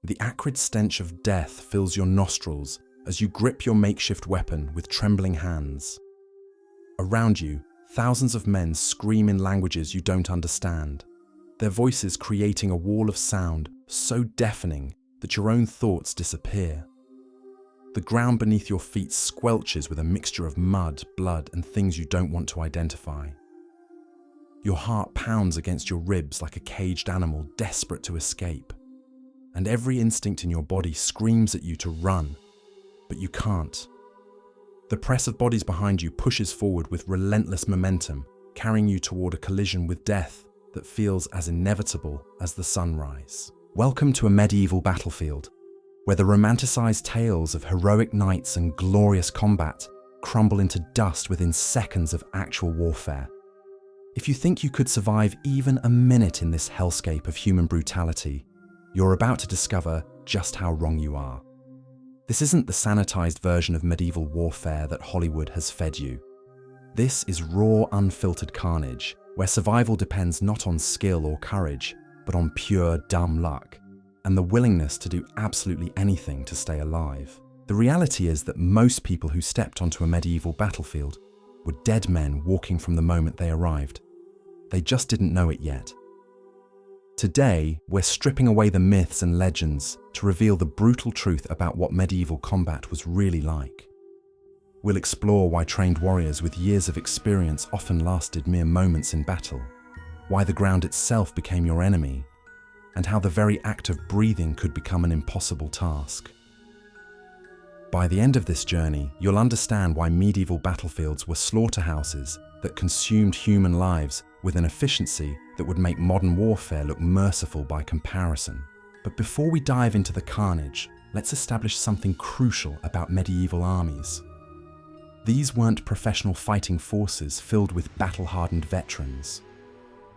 The acrid stench of death fills your nostrils as you grip your makeshift weapon with trembling hands. Around you, thousands of men scream in languages you don't understand, their voices creating a wall of sound so deafening that your own thoughts disappear. The ground beneath your feet squelches with a mixture of mud, blood, and things you don't want to identify. Your heart pounds against your ribs like a caged animal desperate to escape, and every instinct in your body screams at you to run, but you can't. The press of bodies behind you pushes forward with relentless momentum, carrying you toward a collision with death that feels as inevitable as the sunrise. Welcome to a medieval battlefield, where the romanticized tales of heroic knights and glorious combat crumble into dust within seconds of actual warfare. If you think you could survive even a minute in this hellscape of human brutality, you're about to discover just how wrong you are. This isn't the sanitized version of medieval warfare that Hollywood has fed you. This is raw, unfiltered carnage, where survival depends not on skill or courage, but on pure, dumb luck, and the willingness to do absolutely anything to stay alive. The reality is that most people who stepped onto a medieval battlefield were dead men walking from the moment they arrived. They just didn't know it yet. Today, we're stripping away the myths and legends to reveal the brutal truth about what medieval combat was really like. We'll explore why trained warriors with years of experience often lasted mere moments in battle, why the ground itself became your enemy, and how the very act of breathing could become an impossible task. By the end of this journey, you'll understand why medieval battlefields were slaughterhouses that consumed human lives with an efficiency that would make modern warfare look merciful by comparison. But before we dive into the carnage, let's establish something crucial about medieval armies. These weren't professional fighting forces filled with battle-hardened veterans.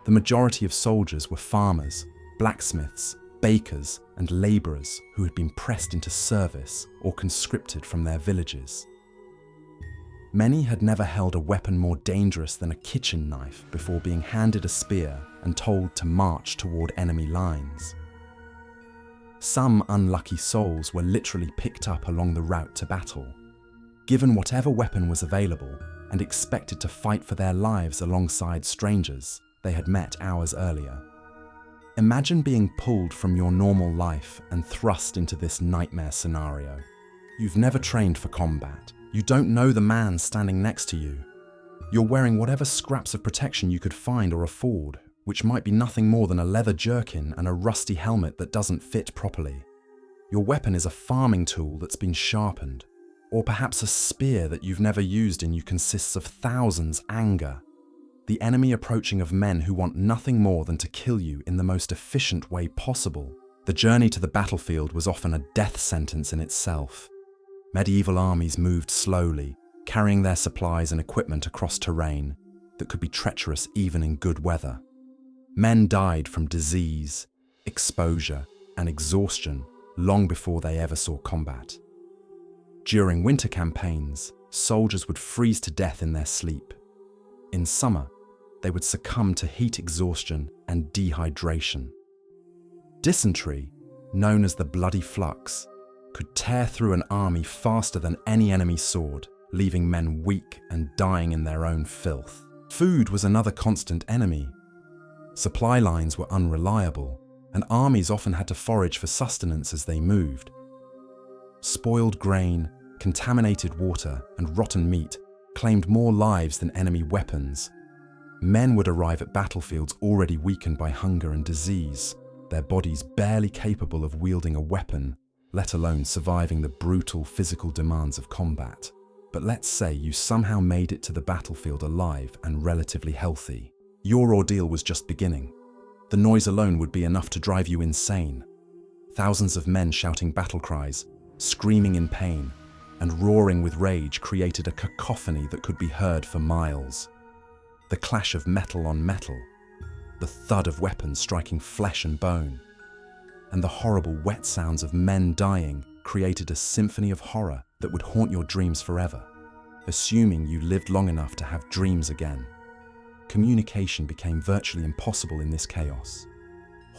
The majority of soldiers were farmers, blacksmiths, bakers, and laborers who had been pressed into service or conscripted from their villages. Many had never held a weapon more dangerous than a kitchen knife before being handed a spear and told to march toward enemy lines. Some unlucky souls were literally picked up along the route to battle, given whatever weapon was available, and expected to fight for their lives alongside strangers they had met hours earlier. Imagine being pulled from your normal life and thrust into this nightmare scenario. You've never trained for combat. You don't know the man standing next to you. You're wearing whatever scraps of protection you could find or afford, which might be nothing more than a leather jerkin and a rusty helmet that doesn't fit properly. Your weapon is a farming tool that's been sharpened, or perhaps a spear that you've never used in you consists of thousands anger. The enemy approaching of men who want nothing more than to kill you in the most efficient way possible. The journey to the battlefield was often a death sentence in itself. Medieval armies moved slowly, carrying their supplies and equipment across terrain that could be treacherous even in good weather. Men died from disease, exposure, and exhaustion long before they ever saw combat. During winter campaigns, soldiers would freeze to death in their sleep. In summer, they would succumb to heat exhaustion and dehydration. Dysentery, known as the bloody flux, could tear through an army faster than any enemy sword, leaving men weak and dying in their own filth. Food was another constant enemy. Supply lines were unreliable, and armies often had to forage for sustenance as they moved. Spoiled grain, contaminated water, and rotten meat claimed more lives than enemy weapons. Men would arrive at battlefields already weakened by hunger and disease, their bodies barely capable of wielding a weapon, let alone surviving the brutal physical demands of combat. But let's say you somehow made it to the battlefield alive and relatively healthy. Your ordeal was just beginning. The noise alone would be enough to drive you insane. Thousands of men shouting battle cries, screaming in pain, and roaring with rage created a cacophony that could be heard for miles. The clash of metal on metal, the thud of weapons striking flesh and bone, and the horrible wet sounds of men dying created a symphony of horror that would haunt your dreams forever, assuming you lived long enough to have dreams again. Communication became virtually impossible in this chaos.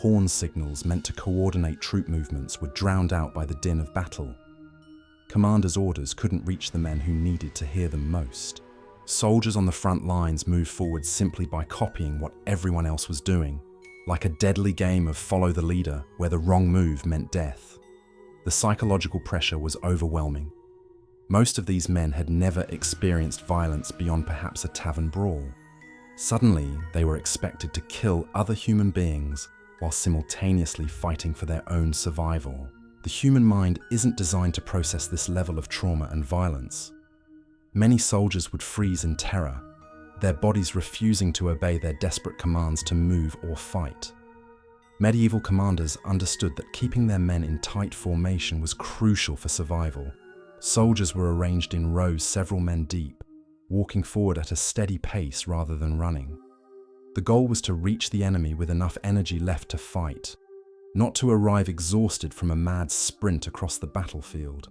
horn signals meant to coordinate troop movements were drowned out by the din of battle. Commanders' orders couldn't reach the men who needed to hear them most. Soldiers on the front lines moved forward simply by copying what everyone else was doing, like a deadly game of follow the leader where the wrong move meant death. The psychological pressure was overwhelming. Most of these men had never experienced violence beyond perhaps a tavern brawl. Suddenly, they were expected to kill other human beings while simultaneously fighting for their own survival. The human mind isn't designed to process this level of trauma and violence. Many soldiers would freeze in terror, their bodies refusing to obey their desperate commands to move or fight. Medieval commanders understood that keeping their men in tight formation was crucial for survival. Soldiers were arranged in rows several men deep, walking forward at a steady pace rather than running. The goal was to reach the enemy with enough energy left to fight, not to arrive exhausted from a mad sprint across the battlefield.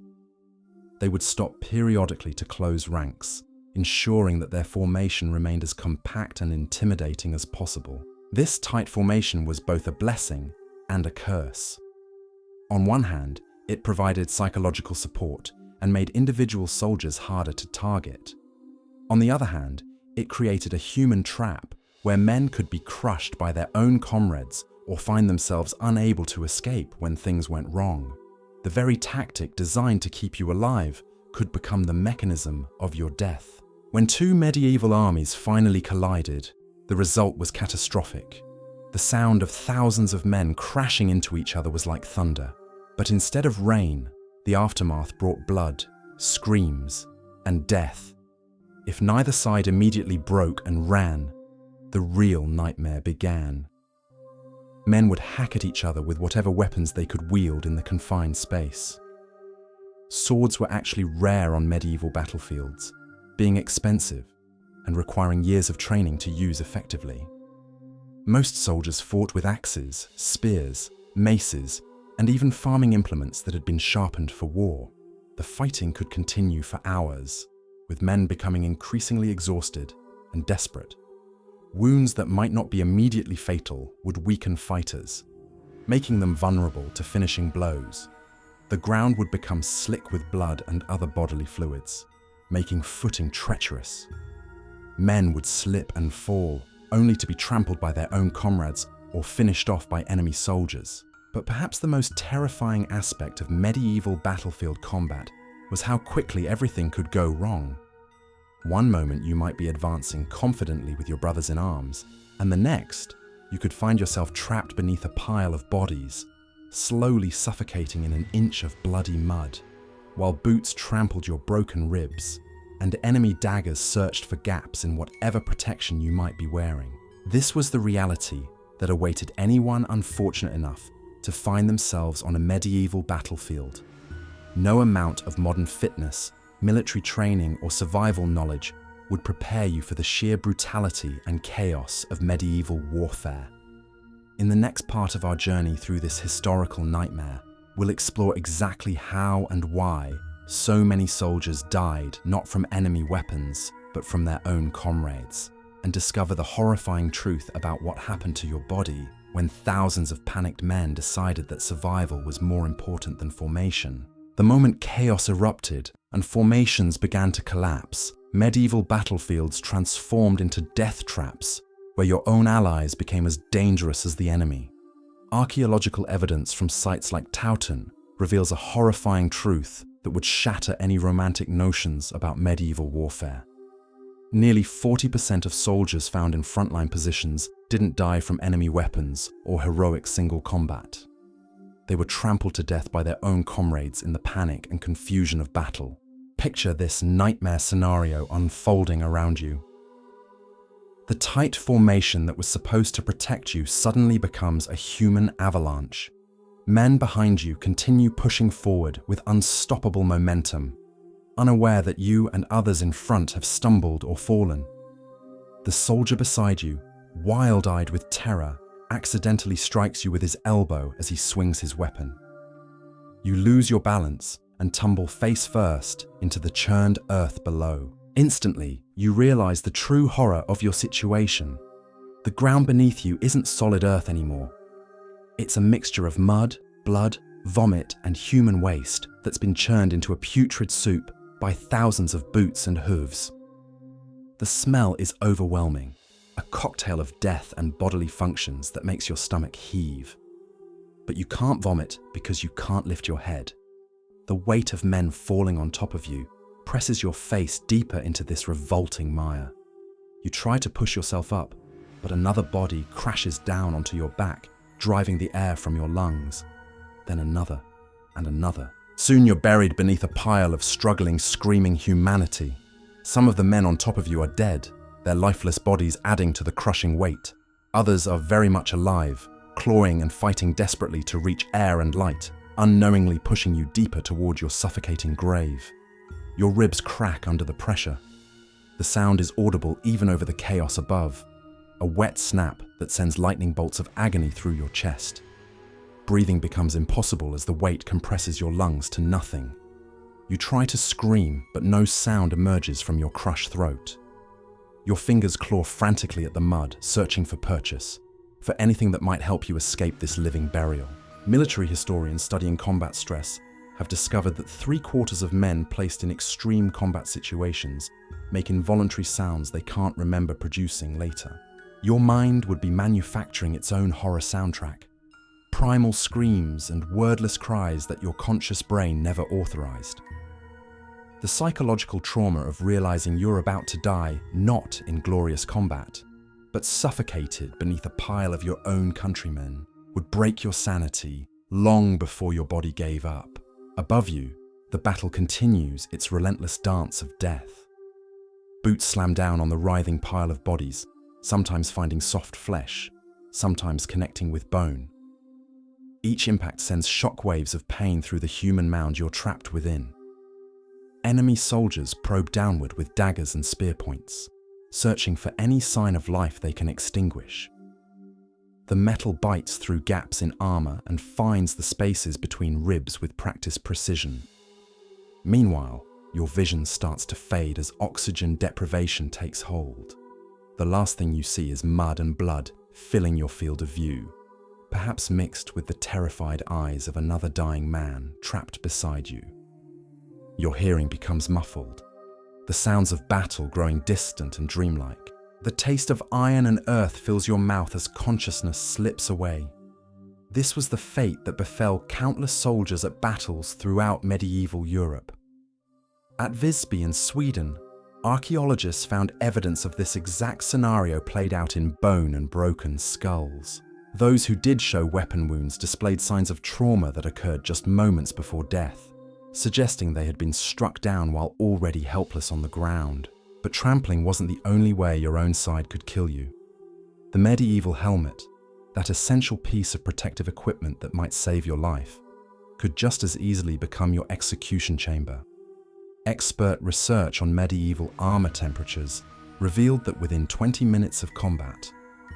They would stop periodically to close ranks, ensuring that their formation remained as compact and intimidating as possible. This tight formation was both a blessing and a curse. On one hand, it provided psychological support and made individual soldiers harder to target. On the other hand, it created a human trap where men could be crushed by their own comrades or find themselves unable to escape when things went wrong. The very tactic designed to keep you alive could become the mechanism of your death. When two medieval armies finally collided, the result was catastrophic. The sound of thousands of men crashing into each other was like thunder. But instead of rain, the aftermath brought blood, screams, and death. If neither side immediately broke and ran, the real nightmare began. Men would hack at each other with whatever weapons they could wield in the confined space. Swords were actually rare on medieval battlefields, being expensive and requiring years of training to use effectively. Most soldiers fought with axes, spears, maces, and even farming implements that had been sharpened for war. The fighting could continue for hours, with men becoming increasingly exhausted and desperate. Wounds that might not be immediately fatal would weaken fighters, making them vulnerable to finishing blows. The ground would become slick with blood and other bodily fluids, making footing treacherous. Men would slip and fall, only to be trampled by their own comrades or finished off by enemy soldiers. But perhaps the most terrifying aspect of medieval battlefield combat was how quickly everything could go wrong. One moment you might be advancing confidently with your brothers in arms, and the next, you could find yourself trapped beneath a pile of bodies, slowly suffocating in an inch of bloody mud, while boots trampled your broken ribs, and enemy daggers searched for gaps in whatever protection you might be wearing. This was the reality that awaited anyone unfortunate enough to find themselves on a medieval battlefield. No amount of modern fitness, military training, or survival knowledge would prepare you for the sheer brutality and chaos of medieval warfare. In the next part of our journey through this historical nightmare, we'll explore exactly how and why so many soldiers died not from enemy weapons, but from their own comrades, and discover the horrifying truth about what happened to your body when thousands of panicked men decided that survival was more important than formation. The moment chaos erupted and formations began to collapse, medieval battlefields transformed into death traps where your own allies became as dangerous as the enemy. Archaeological evidence from sites like Towton reveals a horrifying truth that would shatter any romantic notions about medieval warfare. Nearly 40% of soldiers found in frontline positions didn't die from enemy weapons or heroic single combat. They were trampled to death by their own comrades in the panic and confusion of battle. Picture this nightmare scenario unfolding around you. The tight formation that was supposed to protect you suddenly becomes a human avalanche. Men behind you continue pushing forward with unstoppable momentum, unaware that you and others in front have stumbled or fallen. The soldier beside you, wild-eyed with terror, accidentally strikes you with his elbow as he swings his weapon. You lose your balance and tumble face first into the churned earth below. Instantly, you realize the true horror of your situation. The ground beneath you isn't solid earth anymore. It's a mixture of mud, blood, vomit, and human waste that's been churned into a putrid soup by thousands of boots and hooves. The smell is overwhelming, a cocktail of death and bodily functions that makes your stomach heave. But you can't vomit because you can't lift your head. The weight of men falling on top of you presses your face deeper into this revolting mire. You try to push yourself up, but another body crashes down onto your back, driving the air from your lungs. Then another and another. Soon you're buried beneath a pile of struggling, screaming humanity. Some of the men on top of you are dead, their lifeless bodies adding to the crushing weight. Others are very much alive, clawing and fighting desperately to reach air and light, unknowingly pushing you deeper toward your suffocating grave. Your ribs crack under the pressure. The sound is audible even over the chaos above, a wet snap that sends lightning bolts of agony through your chest. Breathing becomes impossible as the weight compresses your lungs to nothing. You try to scream, but no sound emerges from your crushed throat. Your fingers claw frantically at the mud, searching for purchase, for anything that might help you escape this living burial. Military historians studying combat stress have discovered that 3/4 of men placed in extreme combat situations make involuntary sounds they can't remember producing later. Your mind would be manufacturing its own horror soundtrack, primal screams and wordless cries that your conscious brain never authorized. The psychological trauma of realizing you're about to die not in glorious combat, but suffocated beneath a pile of your own countrymen, would break your sanity long before your body gave up. Above you, the battle continues its relentless dance of death. Boots slam down on the writhing pile of bodies, sometimes finding soft flesh, sometimes connecting with bone. Each impact sends shockwaves of pain through the human mound you're trapped within. Enemy soldiers probe downward with daggers and spear points, searching for any sign of life they can extinguish. The metal bites through gaps in armor and finds the spaces between ribs with practiced precision. Meanwhile, your vision starts to fade as oxygen deprivation takes hold. The last thing you see is mud and blood filling your field of view, perhaps mixed with the terrified eyes of another dying man trapped beside you. Your hearing becomes muffled, the sounds of battle growing distant and dreamlike. The taste of iron and earth fills your mouth as consciousness slips away. This was the fate that befell countless soldiers at battles throughout medieval Europe. At Visby in Sweden, archaeologists found evidence of this exact scenario played out in bone and broken skulls. Those who did show weapon wounds displayed signs of trauma that occurred just moments before death, suggesting they had been struck down while already helpless on the ground. But trampling wasn't the only way your own side could kill you. The medieval helmet, that essential piece of protective equipment that might save your life, could just as easily become your execution chamber. Expert research on medieval armor temperatures revealed that within 20 minutes of combat,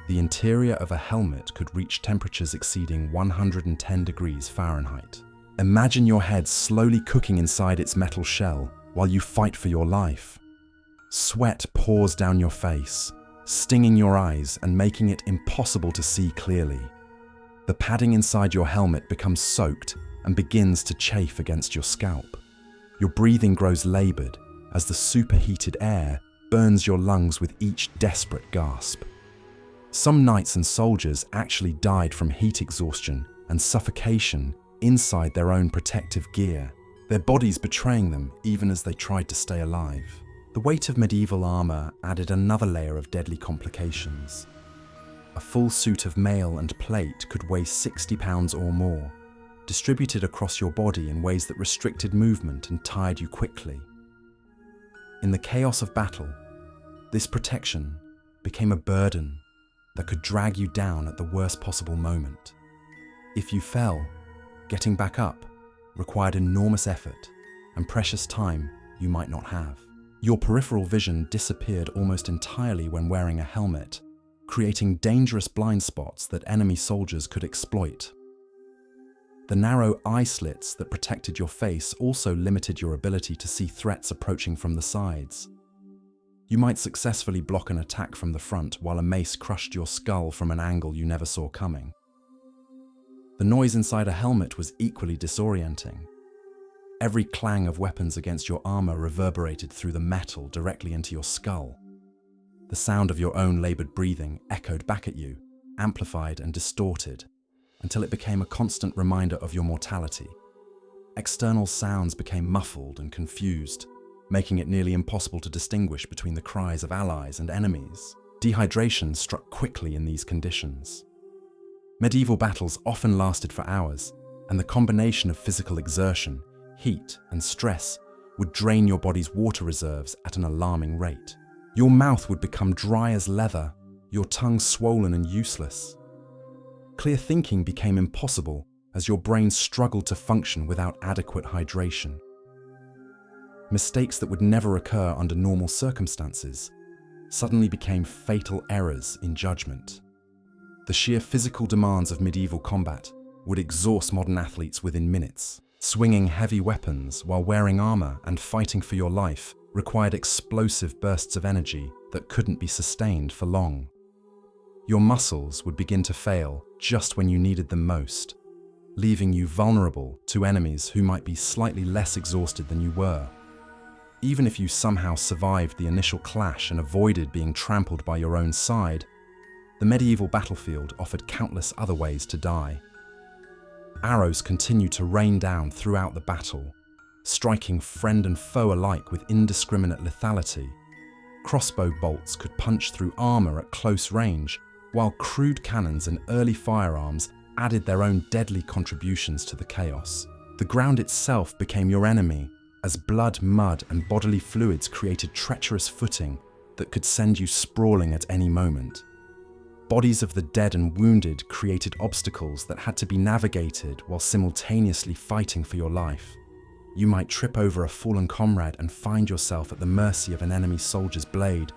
the interior of a helmet could reach temperatures exceeding 110 degrees Fahrenheit. Imagine your head slowly cooking inside its metal shell while you fight for your life. Sweat pours down your face, stinging your eyes and making it impossible to see clearly. The padding inside your helmet becomes soaked and begins to chafe against your scalp. Your breathing grows labored as the superheated air burns your lungs with each desperate gasp. Some knights and soldiers actually died from heat exhaustion and suffocation inside their own protective gear, their bodies betraying them even as they tried to stay alive. The weight of medieval armor added another layer of deadly complications. A full suit of mail and plate could weigh 60 pounds or more, distributed across your body in ways that restricted movement and tired you quickly. In the chaos of battle, this protection became a burden that could drag you down at the worst possible moment. If you fell, getting back up required enormous effort and precious time you might not have. Your peripheral vision disappeared almost entirely when wearing a helmet, creating dangerous blind spots that enemy soldiers could exploit. The narrow eye slits that protected your face also limited your ability to see threats approaching from the sides. You might successfully block an attack from the front while a mace crushed your skull from an angle you never saw coming. The noise inside a helmet was equally disorienting. Every clang of weapons against your armor reverberated through the metal directly into your skull. The sound of your own labored breathing echoed back at you, amplified and distorted, until it became a constant reminder of your mortality. External sounds became muffled and confused, making it nearly impossible to distinguish between the cries of allies and enemies. Dehydration struck quickly in these conditions. Medieval battles often lasted for hours, and the combination of physical exertion, heat, and stress would drain your body's water reserves at an alarming rate. Your mouth would become dry as leather, your tongue swollen and useless. Clear thinking became impossible as your brain struggled to function without adequate hydration. Mistakes that would never occur under normal circumstances suddenly became fatal errors in judgment. The sheer physical demands of medieval combat would exhaust modern athletes within minutes. Swinging heavy weapons while wearing armor and fighting for your life required explosive bursts of energy that couldn't be sustained for long. Your muscles would begin to fail just when you needed them most, leaving you vulnerable to enemies who might be slightly less exhausted than you were. Even if you somehow survived the initial clash and avoided being trampled by your own side, the medieval battlefield offered countless other ways to die. Arrows continued to rain down throughout the battle, striking friend and foe alike with indiscriminate lethality. Crossbow bolts could punch through armor at close range, while crude cannons and early firearms added their own deadly contributions to the chaos. The ground itself became your enemy, as blood, mud, and bodily fluids created treacherous footing that could send you sprawling at any moment. Bodies of the dead and wounded created obstacles that had to be navigated while simultaneously fighting for your life. You might trip over a fallen comrade and find yourself at the mercy of an enemy soldier's blade,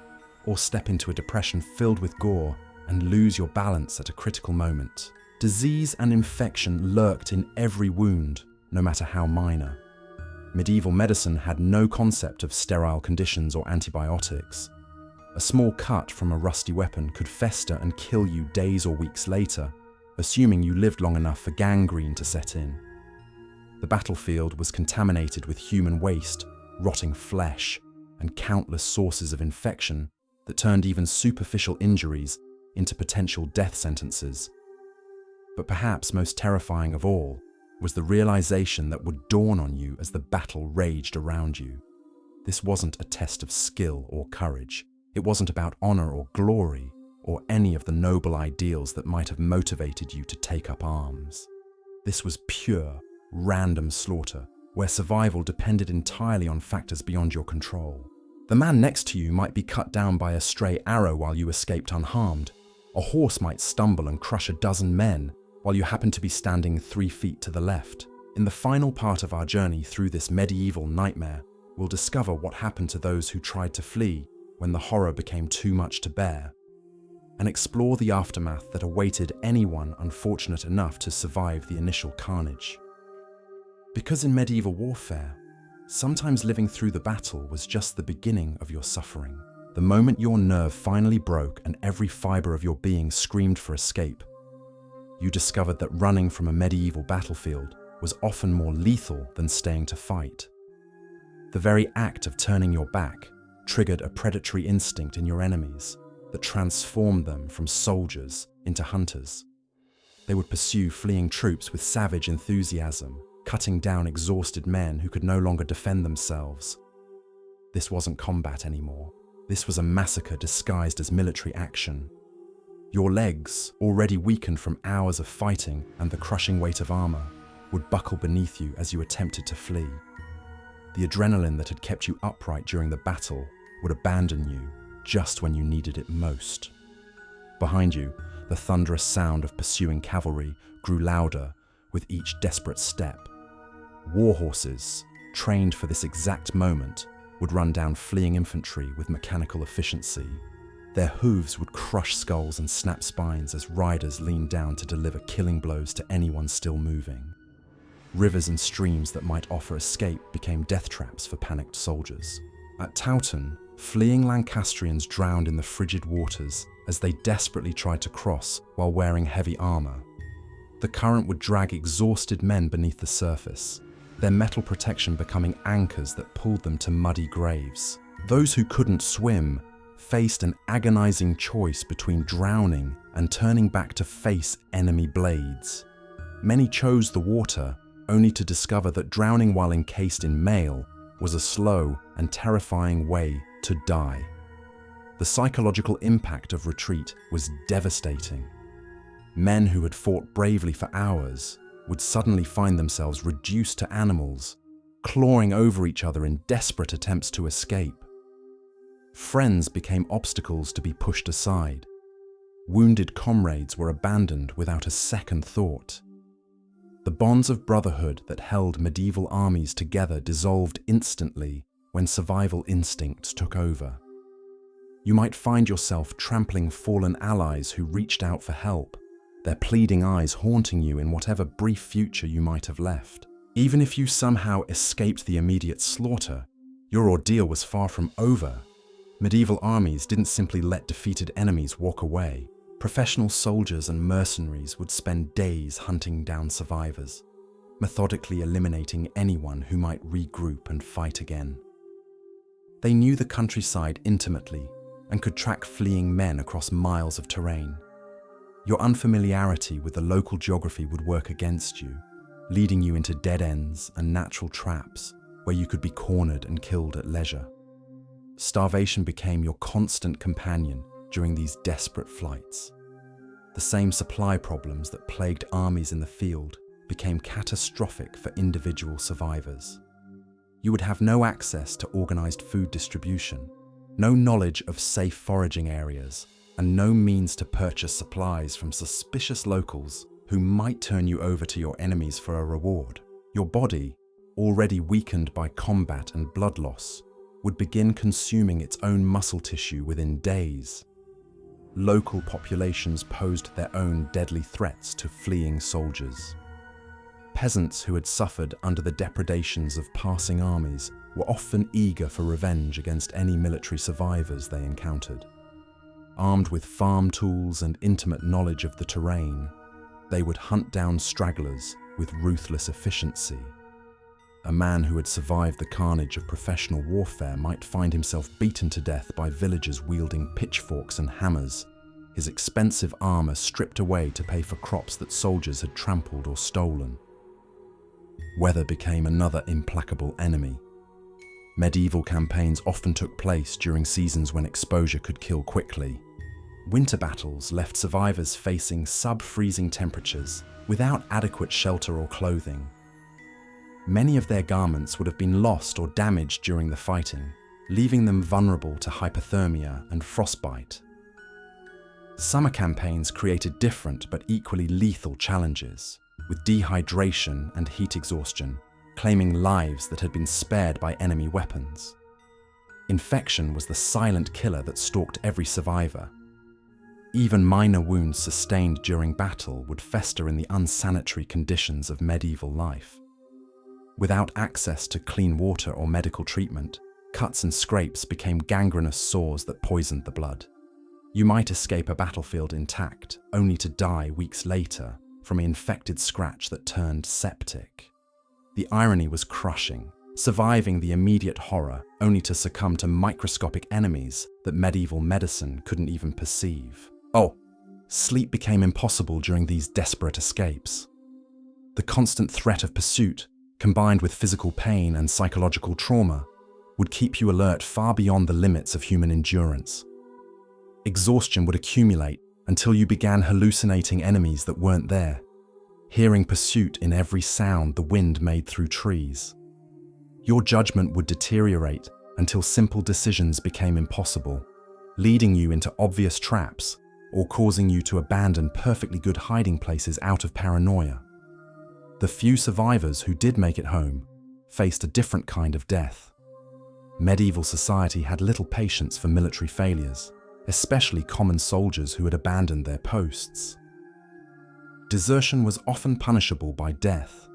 or step into a depression filled with gore and lose your balance at a critical moment. Disease and infection lurked in every wound, no matter how minor. Medieval medicine had no concept of sterile conditions or antibiotics. A small cut from a rusty weapon could fester and kill you days or weeks later, assuming you lived long enough for gangrene to set in. The battlefield was contaminated with human waste, rotting flesh, and countless sources of infection that turned even superficial injuries into potential death sentences. But perhaps most terrifying of all was the realization that would dawn on you as the battle raged around you. This wasn't a test of skill or courage. It wasn't about honor or glory, or any of the noble ideals that might have motivated you to take up arms. This was pure, random slaughter, where survival depended entirely on factors beyond your control. The man next to you might be cut down by a stray arrow while you escaped unharmed. A horse might stumble and crush a dozen men, while you happen to be standing 3 feet to the left. In the final part of our journey through this medieval nightmare, we'll discover what happened to those who tried to flee when the horror became too much to bear, and explore the aftermath that awaited anyone unfortunate enough to survive the initial carnage. Because in medieval warfare, sometimes living through the battle was just the beginning of your suffering. The moment your nerve finally broke and every fiber of your being screamed for escape, you discovered that running from a medieval battlefield was often more lethal than staying to fight. The very act of turning your back triggered a predatory instinct in your enemies that transformed them from soldiers into hunters. They would pursue fleeing troops with savage enthusiasm, cutting down exhausted men who could no longer defend themselves. This wasn't combat anymore. This was a massacre disguised as military action. Your legs, already weakened from hours of fighting and the crushing weight of armor, would buckle beneath you as you attempted to flee. The adrenaline that had kept you upright during the battle would abandon you just when you needed it most. Behind you, the thunderous sound of pursuing cavalry grew louder with each desperate step. War horses, trained for this exact moment, would run down fleeing infantry with mechanical efficiency. Their hooves would crush skulls and snap spines as riders leaned down to deliver killing blows to anyone still moving. Rivers and streams that might offer escape became death traps for panicked soldiers. At Towton, fleeing Lancastrians drowned in the frigid waters as they desperately tried to cross while wearing heavy armor. The current would drag exhausted men beneath the surface, their metal protection becoming anchors that pulled them to muddy graves. Those who couldn't swim faced an agonizing choice between drowning and turning back to face enemy blades. Many chose the water, only to discover that drowning while encased in mail was a slow and terrifying way to die. The psychological impact of retreat was devastating. Men who had fought bravely for hours would suddenly find themselves reduced to animals, clawing over each other in desperate attempts to escape. Friends became obstacles to be pushed aside. Wounded comrades were abandoned without a second thought. The bonds of brotherhood that held medieval armies together dissolved instantly when survival instincts took over. You might find yourself trampling fallen allies who reached out for help, their pleading eyes haunting you in whatever brief future you might have left. Even if you somehow escaped the immediate slaughter, your ordeal was far from over. Medieval armies didn't simply let defeated enemies walk away. Professional soldiers and mercenaries would spend days hunting down survivors, methodically eliminating anyone who might regroup and fight again. They knew the countryside intimately and could track fleeing men across miles of terrain. Your unfamiliarity with the local geography would work against you, leading you into dead ends and natural traps where you could be cornered and killed at leisure. Starvation became your constant companion during these desperate flights. The same supply problems that plagued armies in the field became catastrophic for individual survivors. You would have no access to organized food distribution, no knowledge of safe foraging areas, and no means to purchase supplies from suspicious locals who might turn you over to your enemies for a reward. Your body, already weakened by combat and blood loss, would begin consuming its own muscle tissue within days. Local populations posed their own deadly threats to fleeing soldiers. Peasants who had suffered under the depredations of passing armies were often eager for revenge against any military survivors they encountered. Armed with farm tools and intimate knowledge of the terrain, they would hunt down stragglers with ruthless efficiency. A man who had survived the carnage of professional warfare might find himself beaten to death by villagers wielding pitchforks and hammers, his expensive armor stripped away to pay for crops that soldiers had trampled or stolen. Weather became another implacable enemy. Medieval campaigns often took place during seasons when exposure could kill quickly. Winter battles left survivors facing sub-freezing temperatures without adequate shelter or clothing. Many of their garments would have been lost or damaged during the fighting, leaving them vulnerable to hypothermia and frostbite. Summer campaigns created different but equally lethal challenges, with dehydration and heat exhaustion claiming lives that had been spared by enemy weapons. Infection was the silent killer that stalked every survivor. Even minor wounds sustained during battle would fester in the unsanitary conditions of medieval life. Without access to clean water or medical treatment, cuts and scrapes became gangrenous sores that poisoned the blood. You might escape a battlefield intact, only to die weeks later from an infected scratch that turned septic. The irony was crushing, surviving the immediate horror only to succumb to microscopic enemies that medieval medicine couldn't even perceive. Sleep became impossible during these desperate escapes. The constant threat of pursuit, combined with physical pain and psychological trauma, would keep you alert far beyond the limits of human endurance. Exhaustion would accumulate until you began hallucinating enemies that weren't there, hearing pursuit in every sound the wind made through trees. Your judgment would deteriorate until simple decisions became impossible, leading you into obvious traps or causing you to abandon perfectly good hiding places out of paranoia. The few survivors who did make it home faced a different kind of death. Medieval society had little patience for military failures, especially common soldiers who had abandoned their posts. Desertion was often punishable by death,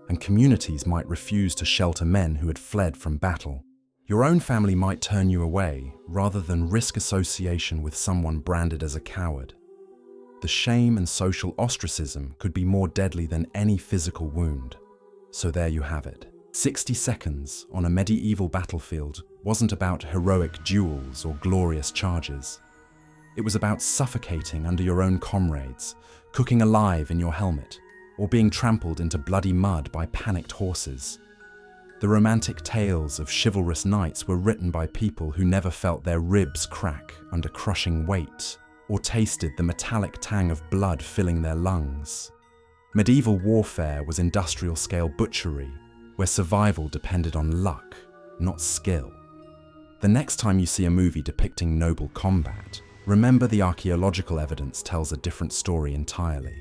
and communities might refuse to shelter men who had fled from battle. Your own family might turn you away rather than risk association with someone branded as a coward. the shame and social ostracism could be more deadly than any physical wound. So there you have it. 60 seconds on a medieval battlefield wasn't about heroic duels or glorious charges. It was about suffocating under your own comrades, cooking alive in your helmet, or being trampled into bloody mud by panicked horses. The romantic tales of chivalrous knights were written by people who never felt their ribs crack under crushing weight, or tasted the metallic tang of blood filling their lungs. Medieval warfare was industrial-scale butchery, where survival depended on luck, not skill. The next time you see a movie depicting noble combat, remember the archaeological evidence tells a different story entirely.